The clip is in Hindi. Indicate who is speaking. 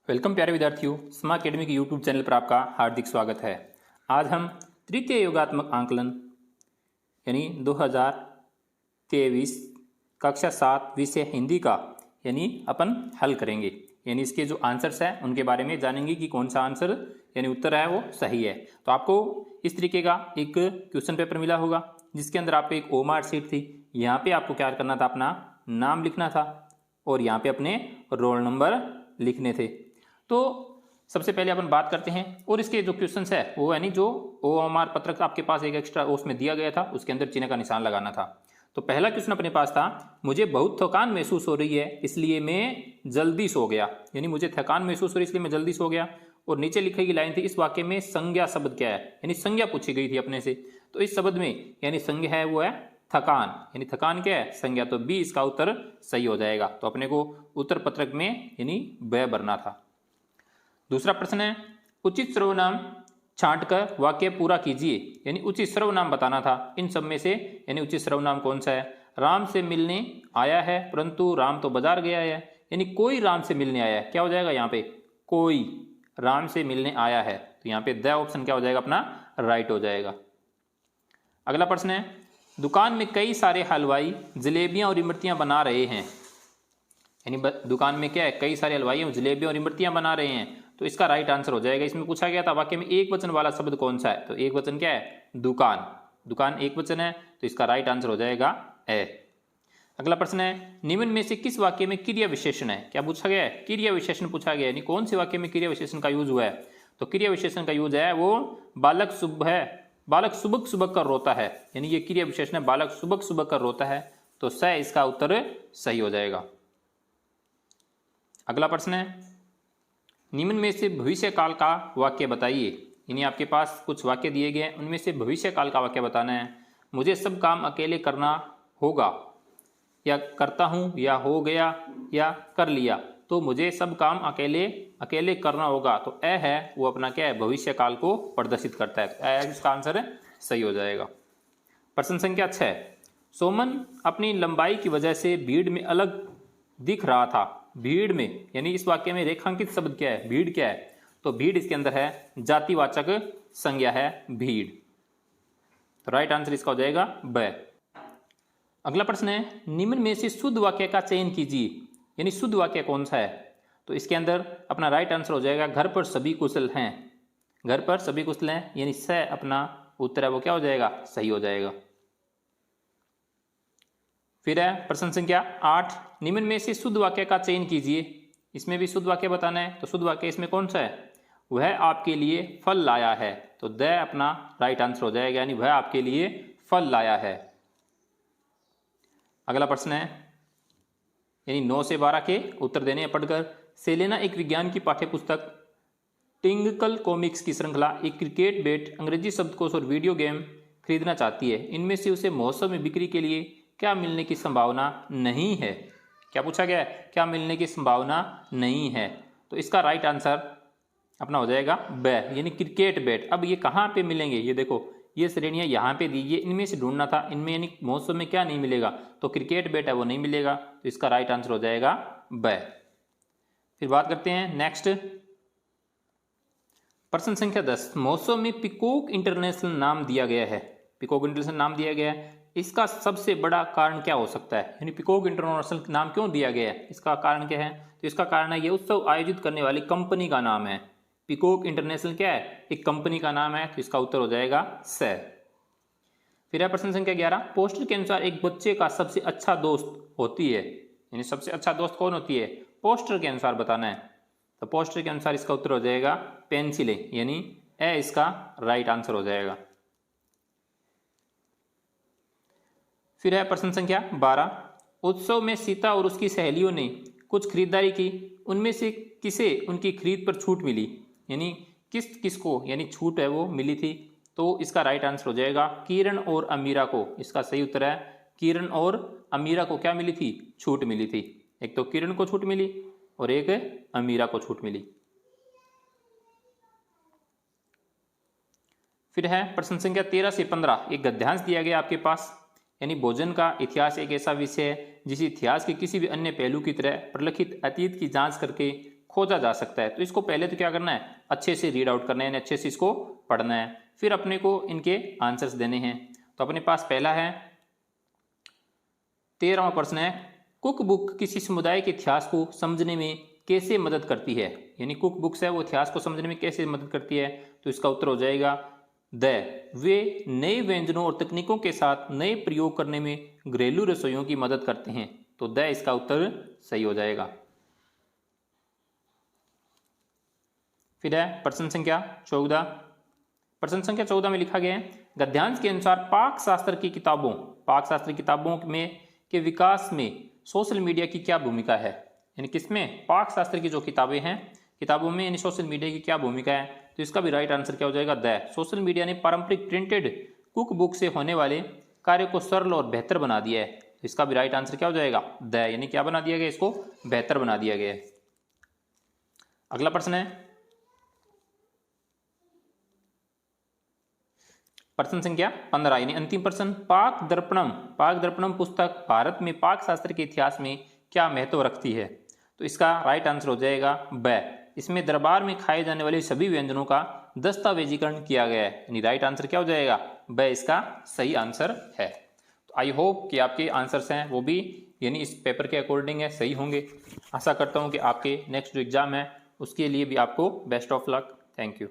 Speaker 1: वेलकम प्यारे विद्यार्थियों, स्मा अकेडमी के यूट्यूब चैनल पर आपका हार्दिक स्वागत है। आज हम तृतीय योगात्मक आंकलन यानी 2023 कक्षा 7 विषय हिंदी का यानी अपन हल करेंगे। यानी इसके जो आंसर्स हैं उनके बारे में जानेंगे कि कौन सा आंसर यानी उत्तर है वो सही है। तो आपको इस तरीके का एक क्वेश्चन पेपर मिला होगा जिसके अंदर आपको एक ओमार शीट थी। यहाँ पे आपको क्या करना था, अपना नाम लिखना था और यहाँ पे अपने रोल नंबर लिखने थे। तो सबसे पहले अपन बात करते हैं और इसके जो क्वेश्चंस है वो यानी जो ओएमआर पत्रक आपके पास एक एक्स्ट्रा उसमें दिया गया था उसके अंदर चिन्ह का निशान लगाना था। तो पहला क्वेश्चन अपने पास था, मुझे बहुत थकान महसूस हो रही है इसलिए मैं जल्दी सो गया। यानी मुझे थकान महसूस हो रही है इसलिए मैं जल्दी सो गया। और नीचे लिखी गई लाइन थी, इस वाक्य में संज्ञा शब्द क्या है, यानी संज्ञा पूछी गई थी अपने से। तो इस शब्द में यानी संज्ञा है वो है थकान, यानी थकान क्या है, संज्ञा। तो बी इसका उत्तर सही हो जाएगा। तो अपने को उत्तर पत्रक में यानी ब भरना था। दूसरा प्रश्न है, उचित सर्वनाम छांटकर वाक्य पूरा कीजिए। यानी उचित सर्वनाम बताना था इन सब में से, यानी उचित सर्वनाम कौन सा है। राम से मिलने आया है परंतु राम तो बाजार गया है। यानी कोई राम से मिलने आया है, क्या हो जाएगा यहाँ पे, कोई राम से मिलने आया है। तो यहाँ पे द ऑप्शन क्या हो जाएगा, अपना राइट हो जाएगा। अगला प्रश्न है, दुकान में कई सारे हलवाई जलेबियां और इमरतियां बना रहे हैं। यानी दुकान में क्या है, कई सारे हलवाई जलेबियां और इमरतियां बना रहे हैं। तो इसका राइट आंसर हो जाएगा। इसमें पूछा गया था वाक्य में एक वचन वाला शब्द कौन सा है। तो एक वचन क्या है, दुकान। दुकान एक वचन है तो इसका राइट आंसर हो जाएगा ए। अगला प्रश्न है, निम्न में से किस वाक्य में क्रिया विशेषण है। क्या पूछा गया है, क्रिया विशेषण पूछा गया है। यानी कौन से वाक्य में क्रिया विशेषण का यूज हुआ है। तो क्रिया विशेषण का यूज है वो बालक सुबह है, बालक सुबह सुबह कर रोता है। यानी ये क्रिया विशेषण है, बालक सुबह सुबह कर रोता है। तो स इसका उत्तर सही हो जाएगा। अगला प्रश्न है, निम्न में से भविष्य काल का वाक्य बताइए। यानी आपके पास कुछ वाक्य दिए गए हैं, उनमें से भविष्य काल का वाक्य बताना है। मुझे सब काम अकेले करना होगा, या करता हूँ, या हो गया, या कर लिया। तो मुझे सब काम अकेले करना होगा। तो ए है वो अपना क्या है, भविष्य काल को प्रदर्शित करता है। तो इसका आंसर सही हो जाएगा। प्रश्न संख्या 6, सोमन अपनी लंबाई की वजह से भीड़ में अलग दिख रहा था। भीड़ में यानी इस वाक्य में रेखांकित शब्द क्या है, भीड़ क्या है। तो भीड़ इसके अंदर है जातिवाचक संज्ञा है भीड़। तो राइट आंसर इसका हो जाएगा ब। अगला प्रश्न है, निम्न में से शुद्ध वाक्य का चयन कीजिए। यानी शुद्ध वाक्य कौन सा है। तो इसके अंदर अपना राइट आंसर हो जाएगा, घर पर सभी कुशल हैं। घर पर सभी कुशल हैं, यानी स अपना उत्तर है वो क्या हो जाएगा, सही हो जाएगा। फिर है प्रश्न संख्या 8, निम्न में से शुद्ध वाक्य का चयन कीजिए। इसमें भी शुद्ध वाक्य बताना है। तो शुद्ध वाक्य इसमें कौन सा है, वह आपके लिए फल लाया है। तो द अपना राइट आंसर हो जाएगा, यानी वह आपके लिए फल लाया है। अगला प्रश्न है, यानी 9 से 12 के उत्तर देने हैं पढ़कर। सेलेना एक विज्ञान की पाठ्यपुस्तक, टिंकल कॉमिक्स की श्रृंखला, एक क्रिकेट बैट, अंग्रेजी शब्दकोश और वीडियो गेम खरीदना चाहती है। इनमें से उसे महोत्सव में बिक्री के लिए क्या मिलने की संभावना नहीं है। क्या पूछा गया है, क्या मिलने की संभावना नहीं है। तो इसका राइट आंसर अपना हो जाएगा ब, यानी क्रिकेट बैट। अब ये कहाँ पे मिलेंगे, ये देखो ये श्रेणियां यहाँ पे दी, ये इनमें से ढूंढना था। इनमें यानी महोत्सव में क्या नहीं मिलेगा, तो क्रिकेट बैट है वो नहीं मिलेगा। तो इसका राइट आंसर हो जाएगा ब। फिर बात करते हैं नेक्स्ट प्रश्न संख्या 10, महोत्सव में पीकॉक इंटरनेशनल नाम दिया गया है। पीकॉक इंटरनेशनल नाम दिया गया है, इसका सबसे बड़ा कारण क्या हो सकता है। यानी पीकॉक इंटरनेशनल नाम क्यों दिया गया है, इसका कारण क्या है। तो इसका कारण है ये उत्सव आयोजित करने वाली कंपनी का नाम है। पीकॉक इंटरनेशनल क्या है, एक कंपनी का नाम है। तो इसका उत्तर हो जाएगा स। फिर है प्रश्न संख्या 11, पोस्टर के अनुसार एक बच्चे का सबसे अच्छा दोस्त होती है। यानी सबसे अच्छा दोस्त कौन होती है, पोस्टर के अनुसार बताना है। तो पोस्टर के अनुसार इसका उत्तर हो जाएगा पेंसिलें, यानी ए इसका राइट आंसर हो जाएगा। फिर है प्रश्न संख्या 12, उत्सव में सीता और उसकी सहेलियों ने कुछ खरीदारी की, उनमें से किसे उनकी खरीद पर छूट मिली। यानी किसको यानी छूट है वो मिली थी। तो इसका राइट आंसर हो जाएगा किरण और अमीरा को। इसका सही उत्तर है किरण और अमीरा को क्या मिली थी, छूट मिली थी। एक तो किरण को छूट मिली और एक अमीरा को छूट मिली। फिर है प्रश्न संख्या 13 से 15, एक गद्यांश दिया गया आपके पास। यानी भोजन का इतिहास एक ऐसा विषय है जिस इतिहास के किसी भी अन्य पहलू की तरह प्रलिखित अतीत की जांच करके खोजा जा सकता है। तो इसको पहले तो क्या करना है, अच्छे से रीड आउट करना है, यानी अच्छे से इसको पढ़ना है, फिर अपने को इनके आंसर्स देने हैं। तो अपने पास पहला है 13वां प्रश्न है, कुक बुक किसी समुदाय के इतिहास को समझने में कैसे मदद करती है, यानी कुक बुक्स है वो इतिहास को समझने में कैसे मदद करती है। तो इसका उत्तर हो जाएगा द। वे नए व्यंजनों और तकनीकों के साथ नए प्रयोग करने में घरेलू रसोइयों की मदद करते हैं। तो द इसका उत्तर सही हो जाएगा। फिर है प्रश्न संख्या 14। प्रश्न संख्या 14 में लिखा गया है, गद्यांश के अनुसार पाक शास्त्र की किताबों में के विकास में सोशल मीडिया की क्या भूमिका है, यानी किसमें, पाक शास्त्र की जो किताबें हैं, किताबों में यानी सोशल मीडिया की क्या भूमिका है। तो इसका भी राइट आंसर क्या हो जाएगा, द। सोशल मीडिया ने पारंपरिक प्रिंटेड कुक बुक से होने वाले कार्य को सरल और बेहतर बना दिया है। तो इसका भी राइट आंसर क्या हो जाएगा, द, यानी क्या बना दिया गया, इसको बेहतर बना दिया गया है। अगला प्रश्न है प्रश्न संख्या 15, यानी अंतिम प्रश्न, पाक दर्पणम पुस्तक भारत में पाक शास्त्र के इतिहास में क्या महत्व रखती है। तो इसका राइट आंसर हो जाएगा ब। इसमें दरबार में खाए जाने वाले सभी व्यंजनों का दस्तावेजीकरण किया गया है, यानी राइट आंसर क्या हो जाएगा, ब इसका सही आंसर है। तो आई होप कि आपके आंसर्स हैं वो भी यानी इस पेपर के अकॉर्डिंग है सही होंगे। आशा करता हूँ कि आपके नेक्स्ट जो एग्जाम है उसके लिए भी आपको best of luck. Thank you.